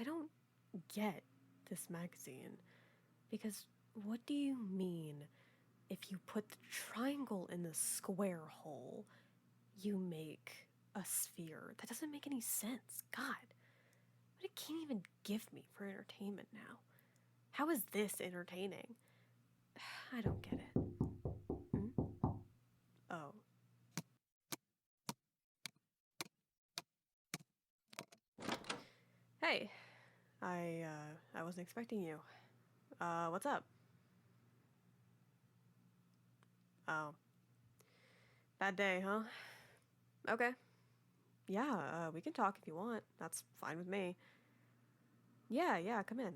don't get this magazine. Because what do you mean if you put the triangle in the square hole, you make a sphere? That doesn't make any sense. God, what it can't even give me for entertainment now. How is this entertaining? I don't get it. Oh. Hey, I wasn't expecting you. What's up? Oh. Bad day, huh? Okay. Yeah, we can talk if you want. That's fine with me. Yeah, come in.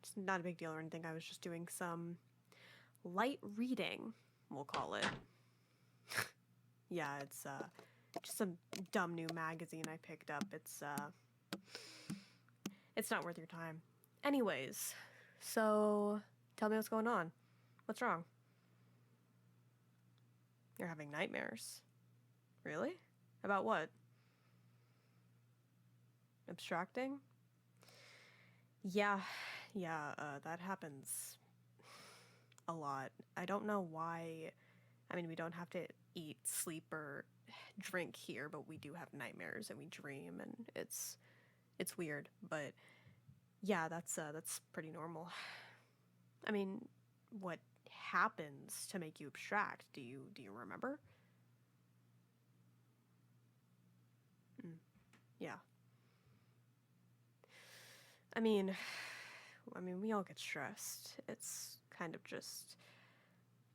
It's not a big deal or anything. I was just doing some light reading, we'll call it. Yeah, it's, just some dumb new magazine I picked up. It's not worth your time. Anyways, so tell me what's going on. What's wrong? You're having nightmares. Really? About what? Abstracting? Yeah, that happens a lot. I don't know why. I mean, we don't have to eat, sleep, or drink here, but we do have nightmares and we dream, and it's weird. But yeah, that's pretty normal. I mean, what happens to make you abstract? Do you remember? Yeah. I mean, we all get stressed. It's kind of just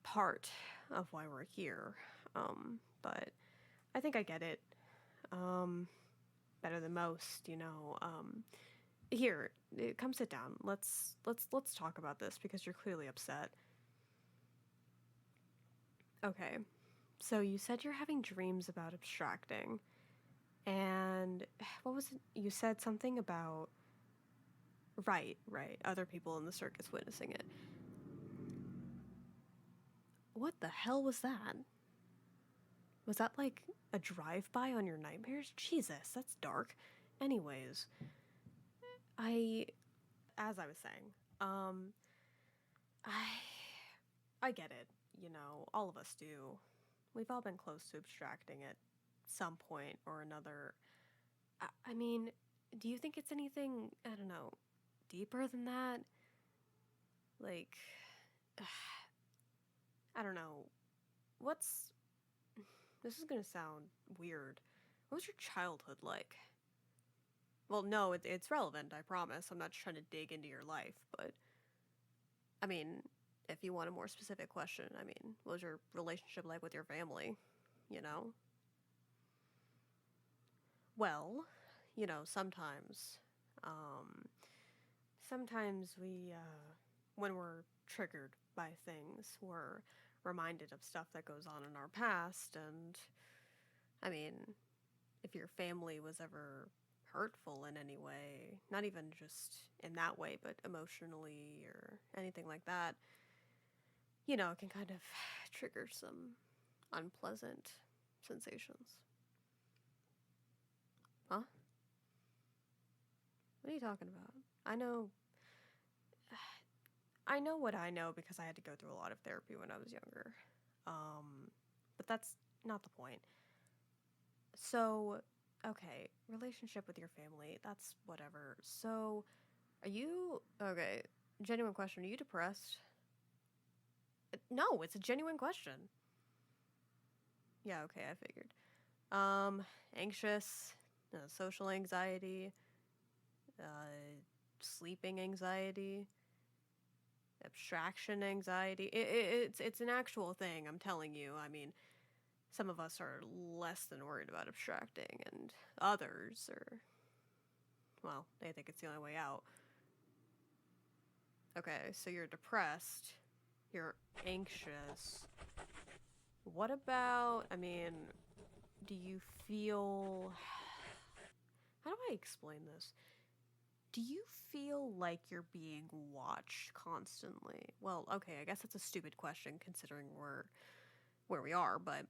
part of why we're here. But I think I get it. Better than most, you know. Here, come sit down. Let's talk about this because you're clearly upset. Okay. So you said you're having dreams about abstracting. And what was it? You said something about right, other people in the circus witnessing it. What the hell was that? Was that like a drive-by on your nightmares? Jesus, that's dark. Anyways, as I was saying, I get it. You know, all of us do. We've all been close to abstracting at some point or another. I mean, do you think it's anything, I don't know, deeper than that? Like, I don't know. This is gonna sound weird. What was your childhood like? Well, no, it's relevant, I promise. I'm not trying to dig into your life, but I mean, if you want a more specific question, I mean, what was your relationship like with your family? You know? Well, you know, sometimes we, when we're triggered by things, we're reminded of stuff that goes on in our past, and I mean, if your family was ever hurtful in any way, not even just in that way, but emotionally or anything like that, you know, it can kind of trigger some unpleasant sensations. Huh? What are you talking about? I know what I know because I had to go through a lot of therapy when I was younger. But that's not the point. So, okay, relationship with your family, that's whatever. So, okay, genuine question, are you depressed? No, it's a genuine question. Yeah, okay, I figured. Anxious, social anxiety, sleeping anxiety, abstraction anxiety. It's an actual thing, I'm telling you. I mean, some of us are less than worried about abstracting, and others are, well, they think it's the only way out. Okay, so you're depressed, you're anxious. What about, I mean, do you feel... How do I explain this? Do you feel like you're being watched constantly? Well, okay, I guess that's a stupid question considering we're where we are, but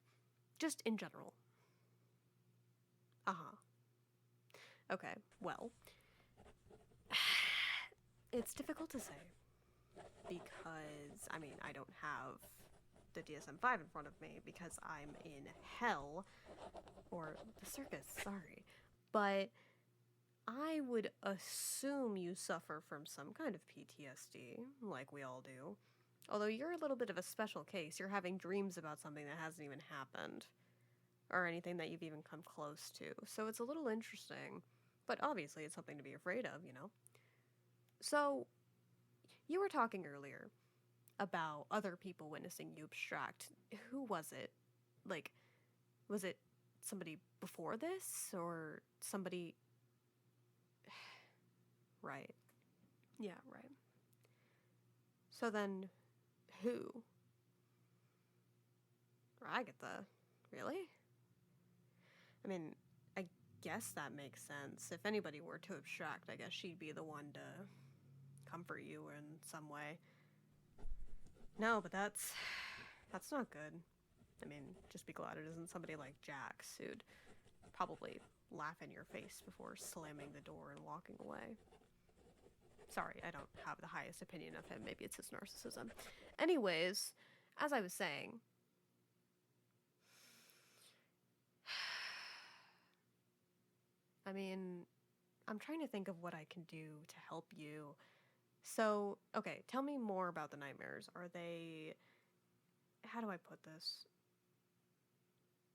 just in general. Uh-huh. Okay, well, It's difficult to say because, I mean, I don't have the DSM-5 in front of me because I'm in hell, or the circus, sorry. But I would assume you suffer from some kind of PTSD, like we all do. Although you're a little bit of a special case. You're having dreams about something that hasn't even happened, or anything that you've even come close to. So it's a little interesting, but obviously it's something to be afraid of, you know? So, you were talking earlier about other people witnessing you abstract. Who was it? Like, was it somebody before this, or somebody... Right. Yeah, right. So then, who? Ragatha? Really? I mean, I guess that makes sense. If anybody were to abstract, I guess she'd be the one to comfort you in some way. No, but that's not good. I mean, just be glad it isn't somebody like Jax, who'd probably laugh in your face before slamming the door and walking away. Sorry, I don't have the highest opinion of him. Maybe it's his narcissism. Anyways, as I was saying, I mean, I'm trying to think of what I can do to help you. So, okay, tell me more about the nightmares. Are they... How do I put this?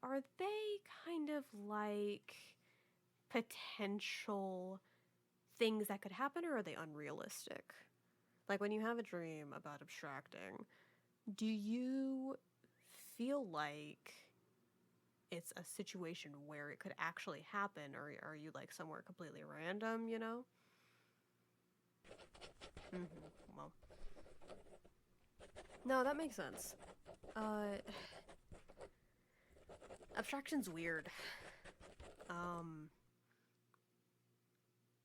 Are they kind of like potential things that could happen, or are they unrealistic? Like, when you have a dream about abstracting, do you feel like it's a situation where it could actually happen, or are you like somewhere completely random, you know? Well, no, that makes sense. Abstraction's weird.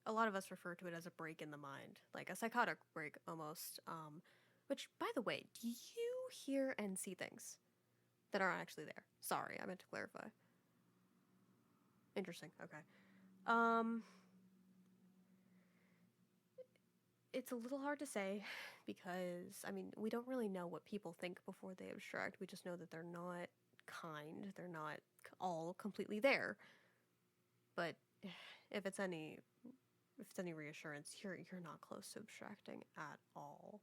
A lot of us refer to it as a break in the mind, like a psychotic break almost. Which, by the way, do you hear and see things that aren't actually there? Sorry, I meant to clarify. Interesting, okay. It's a little hard to say because, I mean, we don't really know what people think before they abstract. We just know that they're not kind, they're not all completely there. But if it's any reassurance, you're not close to abstracting at all.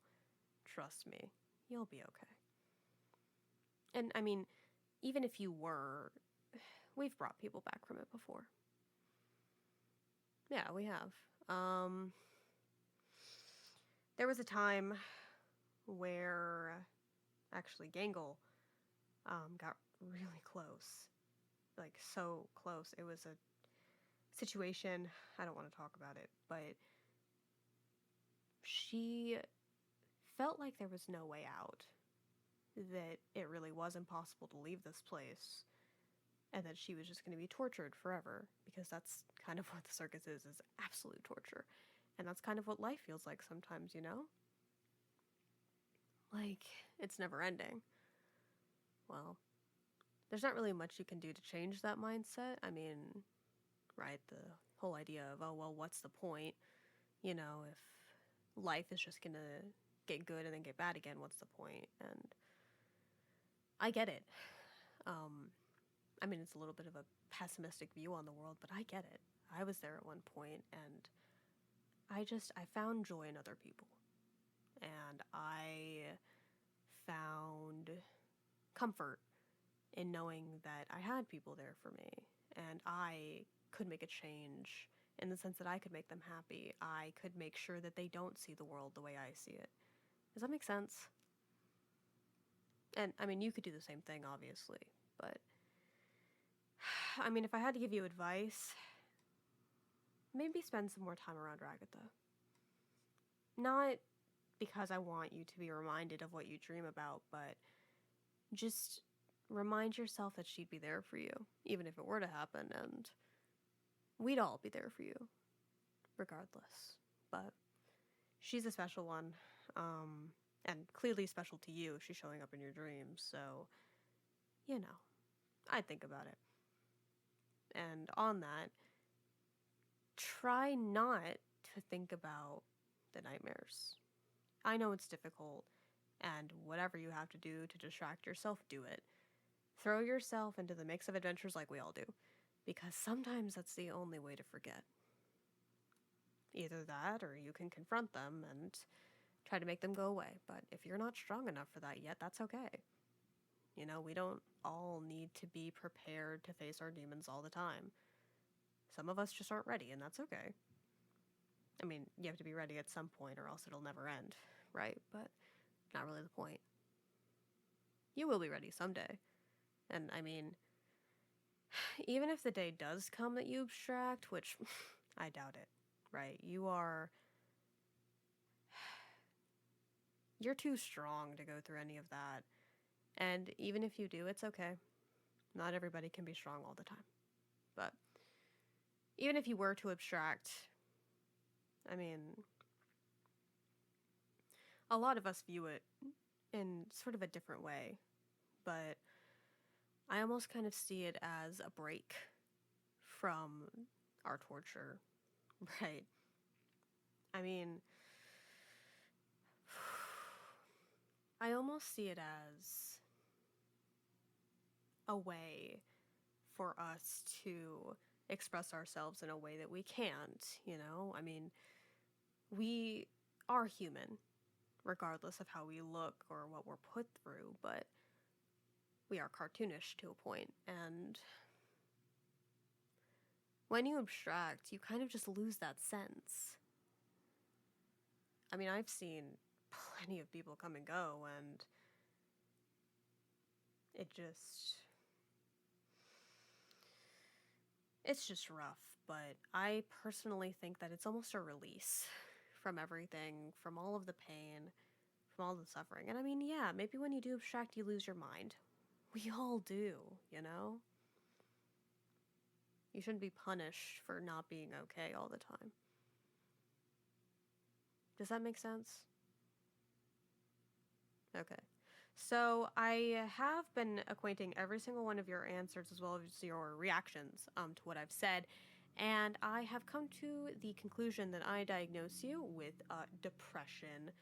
Trust me, you'll be okay. And I mean, even if you were, we've brought people back from it before. Yeah, we have. There was a time where actually Gangle got really close. Like, so close. It was a situation, I don't want to talk about it, but she felt like there was no way out. That it really was impossible to leave this place. And that she was just going to be tortured forever. Because that's kind of what the circus is absolute torture. And that's kind of what life feels like sometimes, you know? Like, it's never ending. Well, there's not really much you can do to change that mindset. I mean, right, the whole idea of, oh, well, what's the point? You know, if life is just gonna get good and then get bad again, what's the point? And I get it. I mean, it's a little bit of a pessimistic view on the world, but I get it. I was there at one point, and I found joy in other people. And I found comfort in knowing that I had people there for me, and I could make a change in the sense that I could make them happy. I could make sure that they don't see the world the way I see it. Does that make sense? And, I mean, you could do the same thing, obviously, but... I mean, if I had to give you advice, maybe spend some more time around Ragatha. Not because I want you to be reminded of what you dream about, but just remind yourself that she'd be there for you, even if it were to happen, and we'd all be there for you, regardless. But she's a special one, and clearly special to you if she's showing up in your dreams, so, you know, I'd think about it. And on that, try not to think about the nightmares. I know it's difficult, and whatever you have to do to distract yourself, do it. Throw yourself into the mix of adventures like we all do, because sometimes that's the only way to forget. Either that, or you can confront them and try to make them go away. But if you're not strong enough for that yet, that's okay. You know, we don't all need to be prepared to face our demons all the time. Some of us just aren't ready, and that's okay. I mean, you have to be ready at some point, or else it'll never end, right? But not really the point. You will be ready someday. And I mean, even if the day does come that you abstract, which I doubt it, right? You're too strong to go through any of that. And even if you do, it's okay. Not everybody can be strong all the time. But even if you were to abstract, I mean, a lot of us view it in sort of a different way. But I almost kind of see it as a break from our torture, right? I mean, I almost see it as a way for us to express ourselves in a way that we can't, you know? I mean, we are human, regardless of how we look or what we're put through, but we are cartoonish to a point, and when you abstract, you kind of just lose that sense. I mean, I've seen plenty of people come and go, and it's just rough, but I personally think that it's almost a release from everything, from all of the pain, from all the suffering. And I mean, yeah, maybe when you do abstract, you lose your mind. We all do, you know? You shouldn't be punished for not being okay all the time. Does that make sense? Okay. So I have been acquainting every single one of your answers as well as your reactions to what I've said, and I have come to the conclusion that I diagnose you with depression,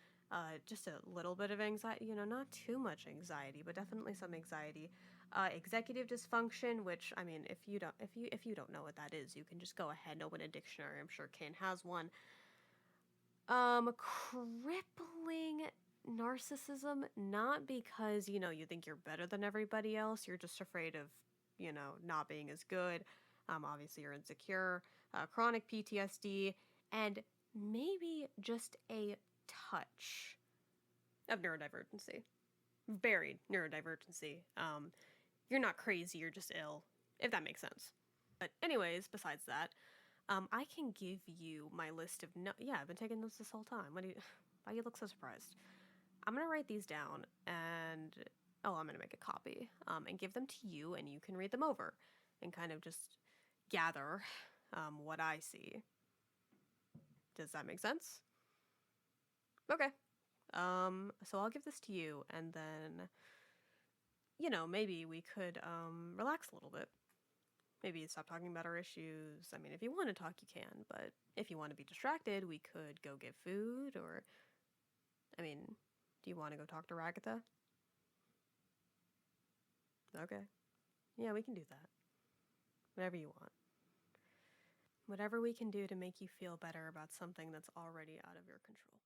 just a little bit of anxiety, you know, not too much anxiety, but definitely some anxiety. Executive dysfunction, which I mean, if you don't know what that is, you can just go ahead and open a dictionary. I'm sure Kane has one. Crippling narcissism, not because, you know, you think you're better than everybody else, you're just afraid of, you know, not being as good. Obviously, you're insecure, chronic PTSD, and maybe just a touch of neurodivergency. Buried neurodivergency. You're not crazy, you're just ill, if that makes sense. But, anyways, besides that, I can give you my list of yeah, I've been taking notes this whole time. Why you look so surprised? I'm gonna write these down and I'm gonna make a copy and give them to you, and you can read them over and kind of just gather what I see. Does that make sense? Okay. So I'll give this to you, and then, you know, maybe we could relax a little bit. Maybe stop talking about our issues. I mean, if you want to talk, you can, but if you want to be distracted, we could go get food, or, I mean, do you want to go talk to Ragatha? Okay. Yeah, we can do that. Whatever you want. Whatever we can do to make you feel better about something that's already out of your control.